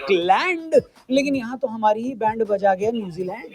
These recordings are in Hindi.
स्कॉटलैंड, लेकिन यहाँ तो हमारी ही बैंड बजा गया न्यूजीलैंड।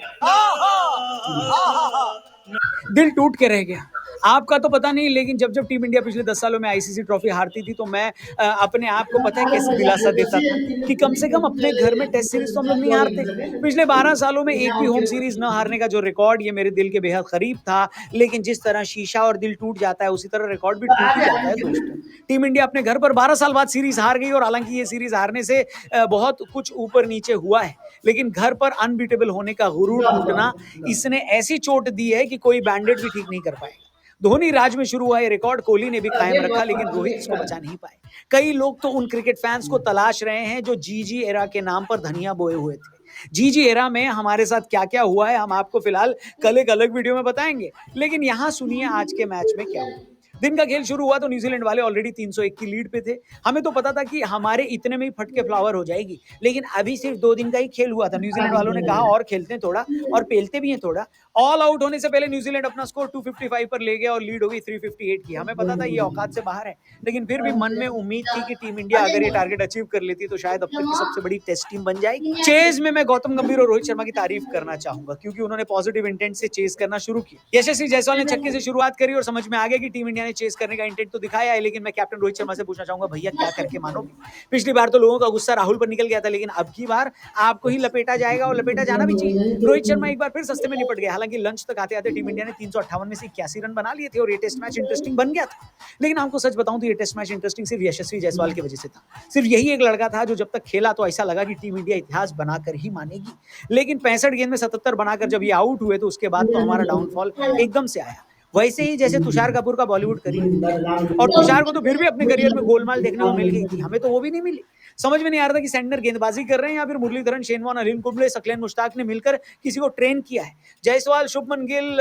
दिल टूट के रह गया। आपका तो पता नहीं, लेकिन जब जब टीम इंडिया पिछले 10 सालों में आईसीसी ट्रॉफी हारती थी तो मैं अपने आप को पता है कैसे दिलासा देता था कि कम से कम अपने घर में टेस्ट सीरीज तो हम लोग नहीं हारते। पिछले 12 सालों में एक भी होम सीरीज न हारने का जो रिकॉर्ड, ये मेरे दिल के बेहद करीब था। लेकिन जिस तरह शीशा और दिल टूट जाता है, उसी तरह रिकॉर्ड भी टूट ही जाता है दोस्तों। टीम इंडिया अपने घर पर 12 साल बाद सीरीज हार गई, और हालांकि ये सीरीज हारने से बहुत कुछ ऊपर नीचे हुआ है, लेकिन घर पर अनबीटेबल होने का गुरूर टूटना, इसने ऐसी चोट दी है कि कोई बैंडेड भी ठीक नहीं कर पाएगा। धोनी राज में शुरू हुआ ये रिकॉर्ड कोहली ने भी कायम रखा, लेकिन रोहित इसको बचा नहीं पाए। कई लोग तो उन क्रिकेट फैंस को तलाश रहे हैं जो जीजी एरा के नाम पर धनिया बोए हुए थे। जीजी एरा में हमारे साथ क्या क्या हुआ है हम आपको फिलहाल कल एक अलग वीडियो में बताएंगे, लेकिन यहां सुनिए आज के मैच में क्या हुआ। दिन का खेल शुरू हुआ तो न्यूजीलैंड वाले ऑलरेडी 301 की लीड पे थे। हमें तो पता था कि हमारे इतने में ही फटके फ्लावर हो जाएगी, लेकिन अभी सिर्फ 2 दिन का ही खेल हुआ था। न्यूजीलैंड वालों ने कहा और खेलते हैं थोड़ा और पेलते भी हैं थोड़ा। ऑल आउट होने से पहले न्यूजीलैंड अपना स्कोर 255 पर ले गया और लीड हो गई 358 की। हमें पता था ये औकात से बाहर है, लेकिन फिर भी मन में उम्मीद थी कि टीम इंडिया अगर ये टारगेट अचीव कर लेती तो शायद अब तक की सबसे बड़ी टेस्ट टीम बन जाएगी। चेज में मैं गौतम गंभीर और रोहित शर्मा की तारीफ करना चाहूंगा, क्योंकि उन्होंने पॉजिटिव इंटेंट से चेज करना शुरू किया। यशस्वी जायसवाल ने छक्के से शुरुआत करी और समझ में आ गया कि टीम इंडिया ने चेज करने का इंटेंट तो दिखाया है, लेकिन मैं कैप्टन रोहित शर्मा से पूछना चाहूंगा, भैया क्या करके मानोगे? पिछली बार तो लोगों का गुस्सा राहुल पर निकल गया था, लेकिन अब की बार आपको ही लपेटा जाएगा और लपेटा जाना भी चाहिए। रोहित शर्मा एक बार फिर सस्ते में निपट गए। हालांकि लंच तक आते आते टीम इंडिया ने 358 में से 81 रन बना लिए थे और ये टेस्ट मैच इंटरेस्टिंग बन गया था। लेकिन आपको सच बताऊं तो ये टेस्ट मैच इंटरेस्टिंग सिर्फ यशस्वी जायसवाल की वजह से था। सिर्फ यही एक लड़का था जो जब तक खेला तो ऐसा लगा कि टीम इंडिया इतिहास बनाकर ही मानेगी, लेकिन 65 गेंद में 77 बनाकर जब ये आउट हुए तो उसके बाद तो हमारा डाउनफॉल एकदम से आया। वैसे ही जैसे तुषार कपूर का बॉलीवुड करियर, और तुषार को तो फिर भी अपने करियर में गोलमाल देखने को मिल गई थी, हमें तो वो भी नहीं मिली। समझ में नहीं आ रहा था कि सेंटर गेंदबाजी कर रहे हैं या फिर मुरलीधरन, शेन वॉर्न, अनिल कुंबले, सकलेन मुश्ताक ने मिलकर किसी को ट्रेन किया है। जायसवाल, शुभमन गिल,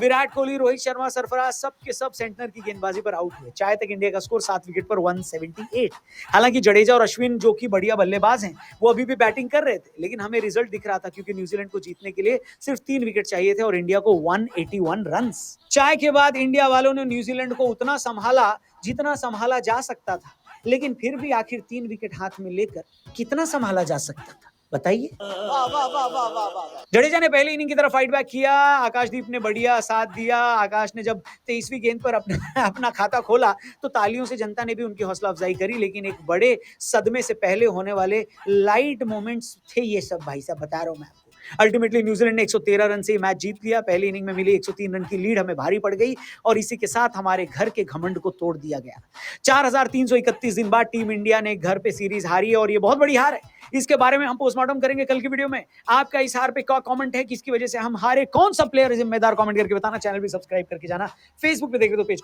विराट कोहली, रोहित शर्मा, सरफराज सब के सब सेंटर की गेंदबाजी पर आउट हुए। चाहे तक इंडिया का स्कोर 7 विकेट पर 178। हालांकि जडेजा और अश्विन जो कि बढ़िया बल्लेबाज हैं वो अभी भी बैटिंग कर रहे थे, लेकिन हमें रिजल्ट दिख रहा था क्योंकि न्यूजीलैंड को जीतने के लिए सिर्फ 3 विकेट चाहिए थे और इंडिया को 181 रन। चाय के बाद इंडिया वालों ने न्यूजीलैंड को उतना संभाला जितना संभाला जा सकता था, लेकिन फिर भी आखिर 3 विकेट हाथ में लेकर कितना संभाला जा सकता था बताइए। जडेजा ने पहली इनिंग की तरफ फाइट बैक किया, आकाशदीप ने बढ़िया साथ दिया। आकाश ने जब 23वीं गेंद पर अपना खाता खोला तो तालियों से जनता ने भी उनकी हौसला अफजाई करी, लेकिन एक बड़े सदमे से पहले होने वाले लाइट मोमेंट्स थे ये सब, भाई साहब बता रहा हूं मैं आपको। अल्टीमेटली न्यूजीलैंड ने 113 रन से मैच जीत लिया। पहली इनिंग में मिली 103 रन की लीड हमें भारी पड़ गई और इसी के साथ हमारे घर के घमंड को तोड़ दिया गया। 4331 दिन बाद टीम इंडिया ने घर पे सीरीज हारी है और ये बहुत बड़ी हार है। इसके बारे में हम पोस्टमार्टम करेंगे कल की वीडियो में। आपका इस हार पे क्या कमेंट है, किसकी वजह से हम हारे, कौन सा प्लेयर जिम्मेदार, कमेंट करके बताना। चैनल भी सब्सक्राइब करके जाना, फेसबुक पे देख रहे तो पेज